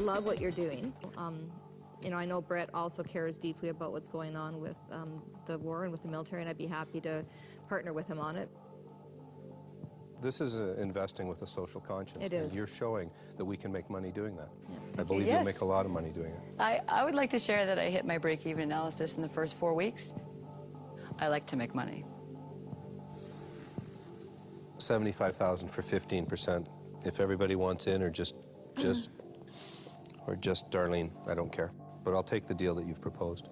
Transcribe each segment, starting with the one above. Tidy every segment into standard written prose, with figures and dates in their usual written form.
love what you're doing. You know, I know Brett also cares deeply about what's going on with the war and with the military, and I'd be happy to partner with him on it. This is investing with a social conscience. It is. And you're showing that we can make money doing that. Yeah. I believe you'll make a lot of money doing it. I would like to share that I hit my break-even analysis in the first 4 weeks. I like to make money. $75,000 for 15%. If everybody wants in, or just Darlene, I don't care. But I'll take the deal that you've proposed.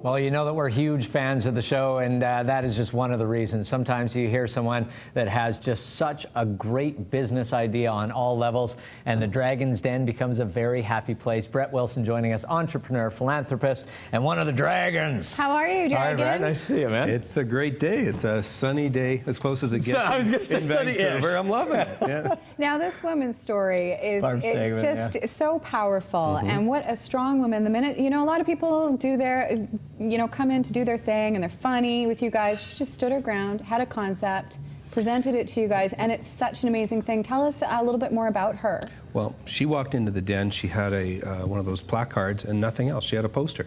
Well, you know that we're huge fans of the show, and that is just one of the reasons. Sometimes you hear someone that has just such a great business idea on all levels, and the Dragon's Den becomes a very happy place. Brett Wilson joining us, entrepreneur, philanthropist, and one of the Dragons. How are you, Dragon? Hi, Brett. Nice to see you, man. It's a great day. It's a sunny day, as close as it gets. I was going to say sunny-ish. I'm loving it. Yeah. Now, this woman's story is so powerful, and what a strong woman. The minute, you know, a lot of people do their, come in to do their thing, and they're funny with you guys. She just stood her ground, had a concept, presented it to you guys, and it's such an amazing thing. Tell us a little bit more about her. Well, she walked into the den. She had one of those placards and nothing else. She had a poster,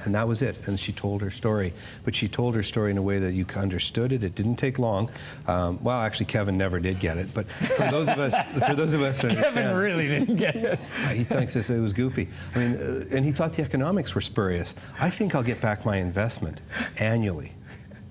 and that was it. And she told her story. But she told her story in a way that you understood it. It didn't take long. Well, actually, Kevin never did get it. But for those of us, that Kevin really didn't get it. He thinks it was goofy. I mean, and he thought the economics were spurious. I think I'll get back my investment annually.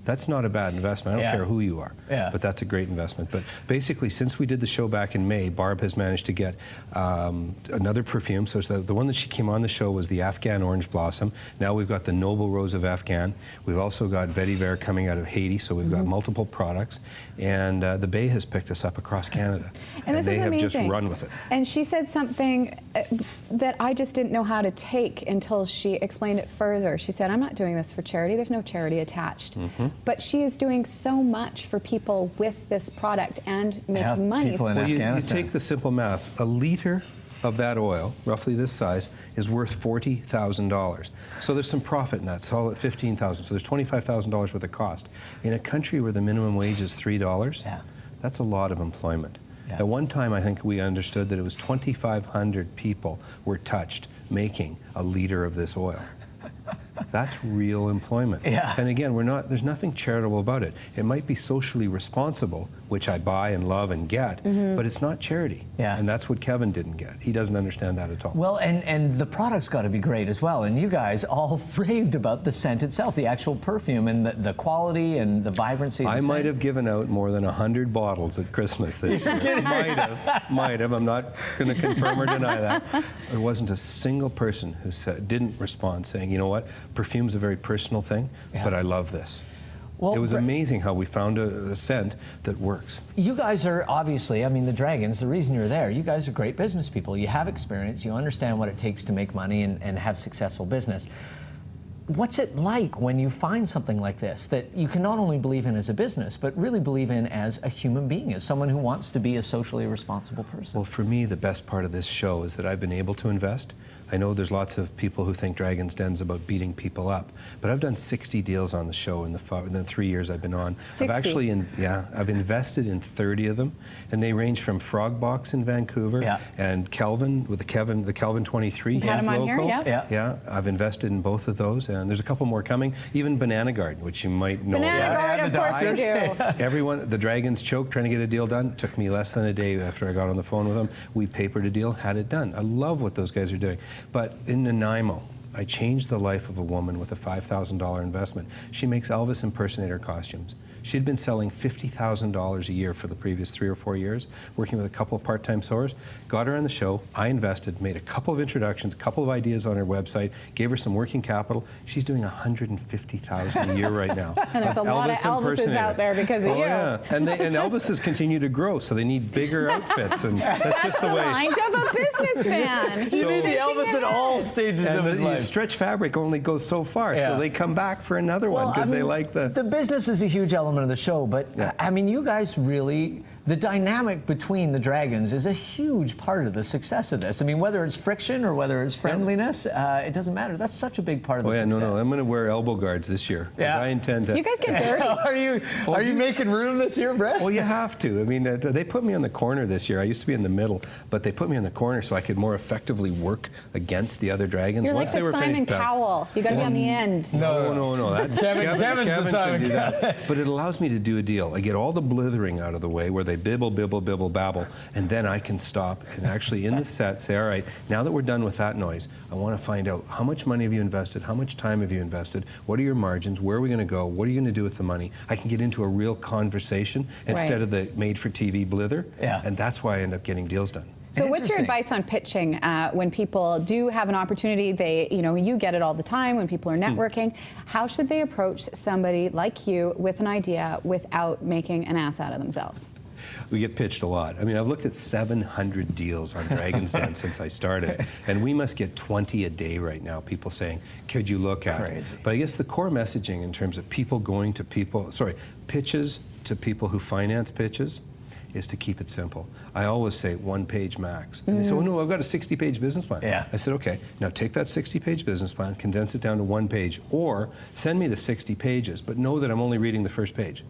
That's not a bad investment. I don't care who you are, but that's a great investment. But basically, since we did the show back in May, Barb has managed to get another perfume. So the one that she came on the show was the Afghan Orange Blossom. Now we've got the Noble Rose of Afghan. We've also got Vetiver coming out of Haiti. So we've got multiple products. And the Bay has picked us up across Canada. And this they is have amazing. just run with it. And she said something that I just didn't know how to take until she explained it further. She said, I'm not doing this for charity. There's no charity attached. But she is doing so much for people with this product and making money. Well, you take the simple math. A liter of that oil, roughly this size, is worth $40,000. So there's some profit in that. It's all at $15,000. So there's $25,000 worth of cost. In a country where the minimum wage is $3, that's a lot of employment. At one time, I think we understood that it was 2,500 people were touched making a liter of this oil. That's real employment. And again, there's nothing charitable about it. It might be socially responsible, which I buy and love and get, but it's not charity. And that's what Kevin didn't get. He doesn't understand that at all. Well, and the product's got to be great as well. And you guys all raved about the scent itself, the actual perfume, and the quality and the vibrancy of the scent. I might have given out more than 100 bottles at Christmas this year. Might have. I'm not going to confirm or deny that. There wasn't a single person who didn't respond saying, you know what, perfume's a very personal thing, but I love this. Well, it was amazing how we found a scent that works. You guys are obviously, I mean, the Dragons, the reason you're there, you guys are great business people. You have experience, you understand what it takes to make money and have successful business. What's it like when you find something like this that you can not only believe in as a business, but really believe in as a human being, as someone who wants to be a socially responsible person? Well, for me, the best part of this show is that I've been able to invest. I know there's lots of people who think Dragon's Den's about beating people up, but I've done 60 deals on the show in the 3 years I've been on. 60? I've invested in 30 of them, and they range from Frogbox in Vancouver and Kelvin with the Kelvin 23. Had him on here, I've invested in both of those, and there's a couple more coming. Even Banana Garden, which you might know. Banana Garden, of course we do. Everyone, the Dragons choke trying to get a deal done. Took me less than a day after I got on the phone with them. We papered a deal, had it done. I love what those guys are doing. But in Nanaimo, I changed the life of a woman with a $5,000 investment. She makes Elvis impersonator costumes. She'd been selling $50,000 a year for the previous 3 or 4 years, working with a couple of part-time sewers. Got her on the show. I invested, made a couple of introductions, a couple of ideas on her website, gave her some working capital. She's doing $150,000 a year right now. And there's a lot of Elvises out there because of you. Yeah, and Elvises continue to grow, so they need bigger outfits, and that's just the way. Mind of a businessman. You need the Elvis at all stages of his life. Stretch fabric only goes so far, so they come back for another one because they like the... The business is a huge element of the show, but I mean, you guys really the dynamic between the dragons is a huge part of the success of this. I mean, whether it's friction or whether it's friendliness, it doesn't matter. That's such a big part of the success. No, I'm going to wear elbow guards this year. Yeah. I intend to. You guys get dirty. Are you making room this year, Brett? Well, you have to. I mean, they put me on the corner this year. I used to be in the middle, but they put me on the corner so I could more effectively work against the other dragons. You're Once like they the were Simon finished, Cowell. You got to be on the end. No. That's Kevin's the Simon can do that. But it allows me to do a deal. I get all the blithering out of the way where they bibble, babble, and then I can stop and actually in the set say, all right, now that we're done with that noise, I want to find out how much money have you invested, how much time have you invested, what are your margins, where are we going to go, what are you going to do with the money? I can get into a real conversation instead of the made-for-TV blither, and that's why I end up getting deals done. So what's your advice on pitching when people do have an opportunity? You get it all the time when people are networking. How should they approach somebody like you with an idea without making an ass out of themselves? We get pitched a lot. I mean, I've looked at 700 deals on Dragon's Den since I started, and we must get 20 a day right now, people saying, could you look at it? But I guess the core messaging in terms of people going to pitches to people who finance pitches, is to keep it simple. I always say 1 page max. And they say, oh no, I've got a 60-page business plan. I said, okay, now take that 60-page business plan, condense it down to 1 page, or send me the 60 pages, but know that I'm only reading the first page.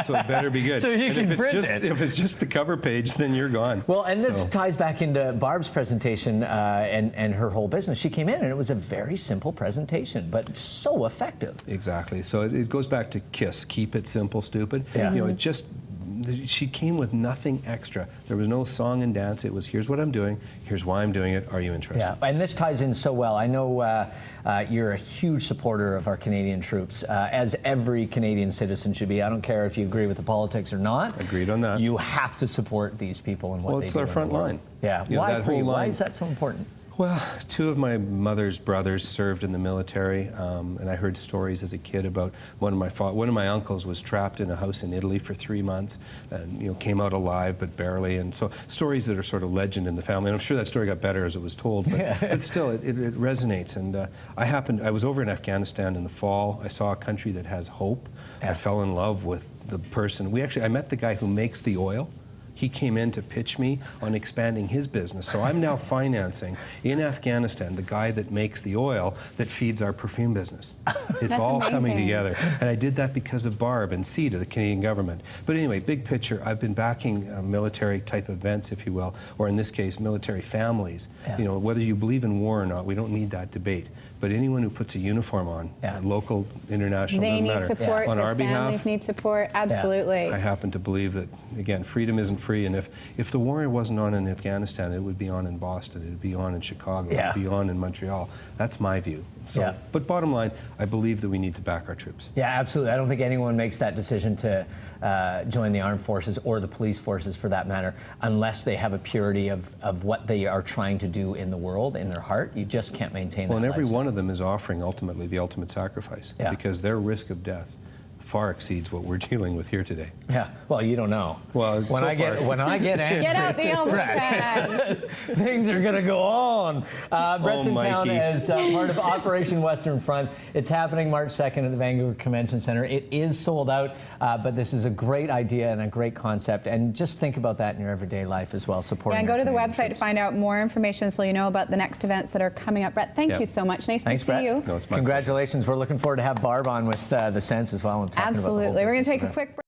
So it better be good. So you can print it. If it's just the cover page, then you're gone. Well, and this ties back into Barb's presentation and her whole business. She came in and it was a very simple presentation, but so effective. Exactly. So it goes back to KISS, keep it simple, stupid. She came with nothing extra. There was no song and dance. It was, here's what I'm doing, here's why I'm doing it, are you interested? Yeah, and this ties in so well. I know you're a huge supporter of our Canadian troops, as every Canadian citizen should be. I don't care if you agree with the politics or not. Agreed on that. You have to support these people and what they do. Well, it's their front line. Yeah, why is that so important? Well, 2 of my mother's brothers served in the military, and I heard stories as a kid about one of my uncles was trapped in a house in Italy for 3 months, and came out alive but barely. And so stories that are sort of legend in the family. And I'm sure that story got better as it was told, but still, it resonates. And I was over in Afghanistan in the fall. I saw a country that has hope. I fell in love with the person. I met the guy who makes the oil. He came in to pitch me on expanding his business. So I'm now financing in Afghanistan the guy that makes the oil that feeds our perfume business. It's all coming together. And I did that because of Barb and CETA, the Canadian government. But anyway, big picture, I've been backing military type events, if you will, or in this case, military families. Whether you believe in war or not, we don't need that debate. But anyone who puts a uniform on, local, international, doesn't matter. They need support. On our behalf, families need support. Absolutely. I happen to believe that, again, freedom isn't free. And if the war wasn't on in Afghanistan, it would be on in Boston. It would be on in Chicago. It would be on in Montreal. That's my view. So, but bottom line, I believe that we need to back our troops. Yeah, absolutely. I don't think anyone makes that decision to join the armed forces or the police forces, for that matter, unless they have a purity of what they are trying to do in the world, in their heart. You just can't maintain that. Well, and every lifestyle. one of them is offering ultimately the ultimate sacrifice, because their risk of death far exceeds what we're dealing with here today. Yeah, well, you don't know. Well, when I get angry, get out the elbow pad. Things are going to go on. Brett's in town Mikey. as part of Operation Western Front. It's happening March 2nd at the Vancouver Convention Center. It is sold out, but this is a great idea and a great concept. And just think about that in your everyday life as well. Supporting. And go to the Canadian website troops. to find out more information so you know about the next events that are coming up. Brett, thank you so much. Nice Thanks, to see Brett. you. No, it's my Congratulations. We're looking forward to have Barb on with the Sense as well. And talking about the whole Absolutely. We're going to business take a of it. quick break.